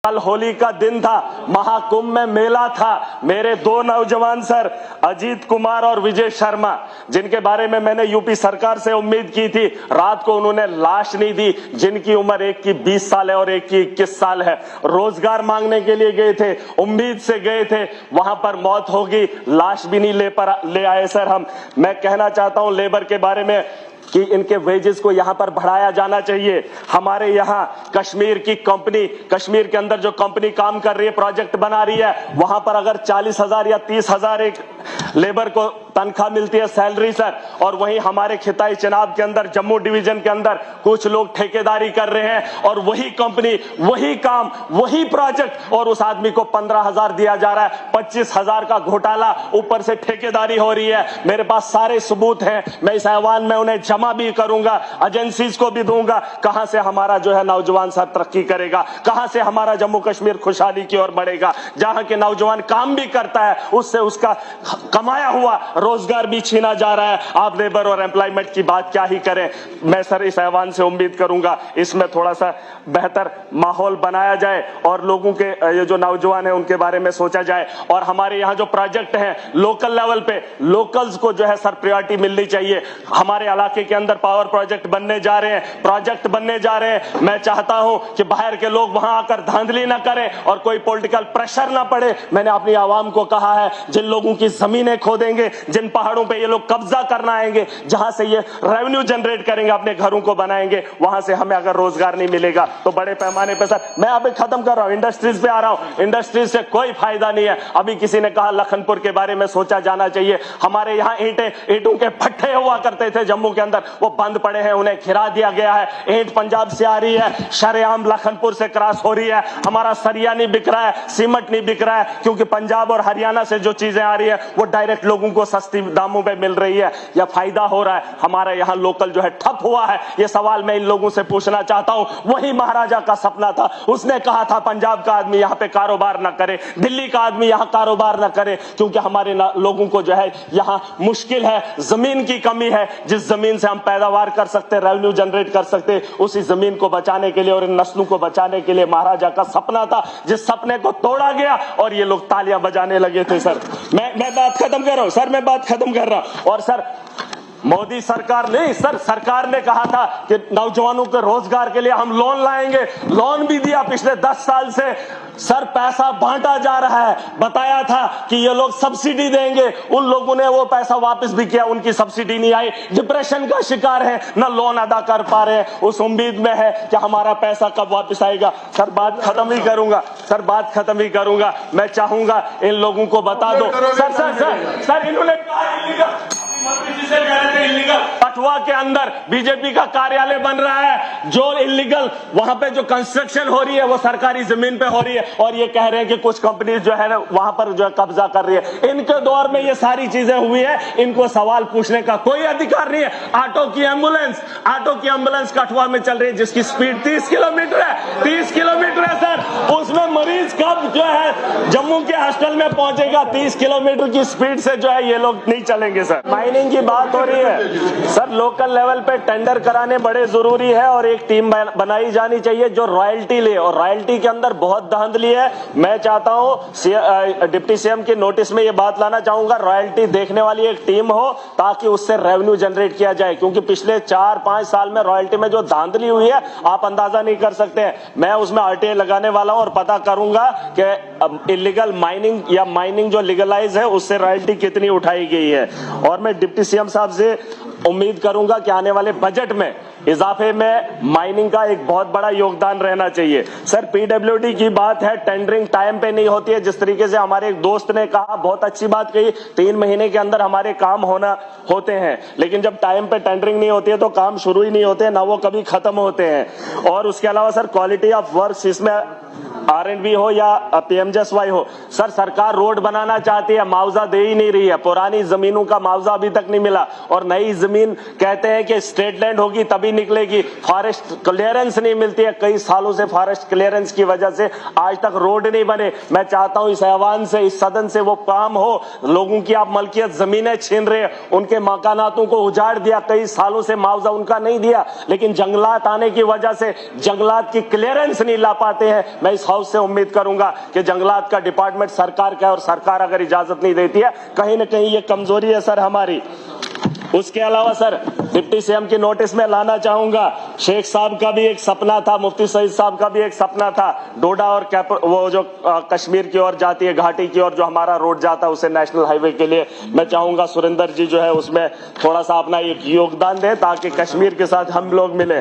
कल होली का दिन था, महाकुंभ में मेला था। मेरे दो नौजवान सर अजीत कुमार और विजय शर्मा, जिनके बारे में मैंने यूपी सरकार से उम्मीद की थी, रात को उन्होंने लाश नहीं दी। जिनकी उम्र एक की 20 साल है और एक की 21 साल है। रोजगार मांगने के लिए गए थे, उम्मीद से गए थे, वहां पर मौत होगी, लाश भी नहीं ले आए सर हम। मैं कहना चाहता हूं लेबर के बारे में कि इनके वेजेस को यहां पर बढ़ाया जाना चाहिए। हमारे यहां कश्मीर की कंपनी, कश्मीर के अंदर जो कंपनी काम कर रही है, प्रोजेक्ट बना रही है, वहां पर अगर 40,000 या 30,000 एक लेबर को तनख्वाह मिलती है, सैलरी सर, और वहीं हमारे खिताई चनाब के अंदर, जम्मू डिवीजन के अंदर कुछ लोग ठेकेदारी कर रहे हैं और वही कंपनी, वही काम, वही प्रोजेक्ट, और उस आदमी को 15,000 दिया जा रहा है। 25,000 का घोटाला, ऊपर से ठेकेदारी हो रही है। मेरे पास सारे सबूत हैं, मैं इस ऐवान में उन्हें जमा भी करूंगा, एजेंसीज को भी दूंगा। कहां से हमारा जो है नौजवान सर तरक्की करेगा, कहां से हमारा जम्मू कश्मीर खुशहाली की ओर बढ़ेगा। जहां के नौजवान काम भी करता है, उससे उसका कमाया हुआ रोजगार भी छीना जा रहा है। आप लेबर और एम्प्लॉयमेंट की बात क्या ही करें। मैं सर इस ऐवान से उम्मीद करूंगा इसमें थोड़ा सा बेहतर माहौल बनाया जाए और लोगों के ये जो नौजवान है उनके बारे में सोचा जाए। और हमारे यहाँ जो प्रोजेक्ट हैं लोकल लेवल पे, लोकल्स को जो है सर प्रायोरिटी मिलनी चाहिए। हमारे इलाके के अंदर पावर प्रोजेक्ट बनने जा रहे हैं, प्रोजेक्ट बनने जा रहे हैं। मैं चाहता हूं कि बाहर के लोग वहां आकर धांधली ना करें और कोई पॉलिटिकल प्रेशर ना पड़े। मैंने अपनी आवाम को कहा है, जिन लोगों की जमीनें खोदेंगे, जिन पहाड़ों पे ये लोग कब्जा करना आएंगे, जहां से ये रेवेन्यू जनरेट करेंगे, अपने घरों को बनाएंगे, वहां से हमें अगर रोजगार नहीं मिलेगा तो बड़े पैमाने पे सर, मैं अभी खत्म कर रहा हूं, इंडस्ट्रीज पे आ रहा हूं। इंडस्ट्रीज से कोई फायदा नहीं है। अभी किसी ने कहा लखनपुर के बारे में सोचा जाना चाहिए। हमारे यहाँ ईंटों के भट्ठे हुआ करते थे जम्मू के अंदर, वो बंद पड़े हैं, उन्हें घिरा दिया गया है। ईंट पंजाब से आ रही है, शरेआम लखनपुर से क्रॉस हो रही है। हमारा सरिया नहीं बिक रहा है, सीमेंट नहीं बिक रहा है, क्योंकि पंजाब और हरियाणा से जो चीजें आ रही है वो डायरेक्ट लोगों को सस्ती दामों पे मिल रही है, या फायदा हो रहा है। हमारा यहाँ लोकल जो है ठप हुआ है। ये सवाल मैं इन लोगों से पूछना चाहता हूं। वही महाराजा का सपना था, उसने कहा था पंजाब का आदमी यहाँ पे कारोबार ना करे, दिल्ली का आदमी यहाँ कारोबार ना करे, क्योंकि हमारे लोगों को जो है यहाँ मुश्किल है, जमीन की कमी है। जिस जमीन से हम पैदावार कर सकते, रेवेन्यू जनरेट कर सकते, उसी जमीन को बचाने के लिए और इन नस्लों को बचाने के लिए महाराजा का सपना था, जिस सपने को तोड़ा गया और ये लोग तालियां बजाने लगे थे। सर मैं बात खत्म कर रहा हूं सर, मैं बात खत्म कर रहा हूं। और सर मोदी सरकार नहीं सर, सरकार ने कहा था कि नौजवानों के रोजगार के लिए हम लोन लाएंगे, लोन भी दिया पिछले 10 साल से। सर पैसा बांटा जा रहा है, बताया था कि ये लोग सब्सिडी देंगे, उन लोगों ने वो पैसा वापस भी किया, उनकी सब्सिडी नहीं आई, डिप्रेशन का शिकार है, ना लोन अदा कर पा रहे, उस उम्मीद में है कि हमारा पैसा कब वापस आएगा। सर बात खत्म ही करूंगा, सर बात खत्म ही करूंगा। मैं चाहूंगा इन लोगों को बता दो सर इन्होंने कठुआ के अंदर बीजेपी का कार्यालय बन रहा है, जो इलीगल वहां पे जो कंस्ट्रक्शन हो रही है वो सरकारी जमीन पे हो रही है, और ये कह रहे हैं कि कुछ कंपनी जो है ना वहां पर जो है कब्जा कर रही है। इनके दौर में ये सारी चीजें हुई है, इनको सवाल पूछने का कोई अधिकार नहीं है। ऑटो की एम्बुलेंस कठुआ में चल रही है, जिसकी स्पीड 30 किलोमीटर है, 30 किलोमीटर है सर, उसमें मरीज कब जो है जम्मू के हॉस्टल में पहुंचेगा? 30 किलोमीटर की स्पीड से जो है ये लोग नहीं चलेंगे। सर माइनिंग की बात हो रही है सर, लोकल लेवल पे टेंडर कराने बड़े जरूरी है और एक टीम बनाई जानी चाहिए जो रॉयल्टी ले, और रॉयल्टी के अंदर बहुत धांधली है। मैं चाहता हूं डिप्टी सीएम के नोटिस में ये बात लाना चाहूंगा, रॉयल्टी देखने वाली एक टीम हो ताकि उससे रेवेन्यू जनरेट किया जाए, क्योंकि पिछले 4-5 साल में रॉयल्टी में जो धांधली हुई है आप अंदाजा नहीं कर सकते हैं। मैं उसमें आरटीआई लगाने वाला हूं और पता करूंगा कि इलीगल माइनिंग या माइनिंग जो लीगलाइज है उससे रॉयल्टी कितनी उठाई गई है। और मैं डिप्टी सीएम साहब से उम्मीद करूंगा कि आने वाले बजट में इजाफे में माइनिंग का एक बहुत बड़ा योगदान रहना चाहिए। सर पीडब्ल्यूडी की बात है, टेंडरिंग टाइम पे नहीं होती है, जिस तरीके से हमारे एक दोस्त ने कहा, बहुत अच्छी बात कही, 3 महीने के अंदर हमारे काम होते हैं, लेकिन जब टाइम पे टेंडरिंग नहीं होती है तो काम शुरू ही नहीं होते, ना वो कभी खत्म होते हैं। और उसके अलावा सर क्वालिटी ऑफ वर्क, इसमें R&B हो या PMJSY हो, सर सरकार रोड बनाना चाहती है, मुआवजा दे ही नहीं रही है। पुरानी जमीनों का मुआवजा अभी तक नहीं मिला, और नई जमीन कहते हैं कि स्टेट लैंड होगी तभी निकलेगी। फॉरेस्ट क्लियरेंस नहीं मिलती है, कई सालों से फॉरेस्ट क्लियरेंस की वजह से आज तक रोड नहीं बने। मैं चाहता हूं इस ऐवान से, इस सदन से वो काम हो। लोगों की आप मलकियत जमीनें छीन रहे हैं, उनके मकानातों को उजाड़ दिया, कई सालों से मुआवजा उनका नहीं दिया, लेकिन जंगलात आने की वजह से जंगलात की क्लियरेंस नहीं ला पाते हैं। मैं इस हाउस से उम्मीद करूंगा कि जंगलात का डिपार्टमेंट सरकार का है और सरकार अगर इजाजत नहीं देती है, कहीं ना कहीं ये कमजोरी है सर हमारी। उसके अलावा सर डिप्टी सीएम की नोटिस में लाना चाहूंगा, शेख साहब का भी एक सपना था, मुफ्ती सईद साहब का भी एक सपना था, डोडा और वो जो कश्मीर की ओर जाती है, घाटी की ओर जो हमारा रोड जाता है उसे नेशनल हाईवे के लिए मैं चाहूंगा सुरेंद्र जी जो है उसमें थोड़ा सा अपना एक योगदान दे ताकि कश्मीर के साथ हम लोग मिले।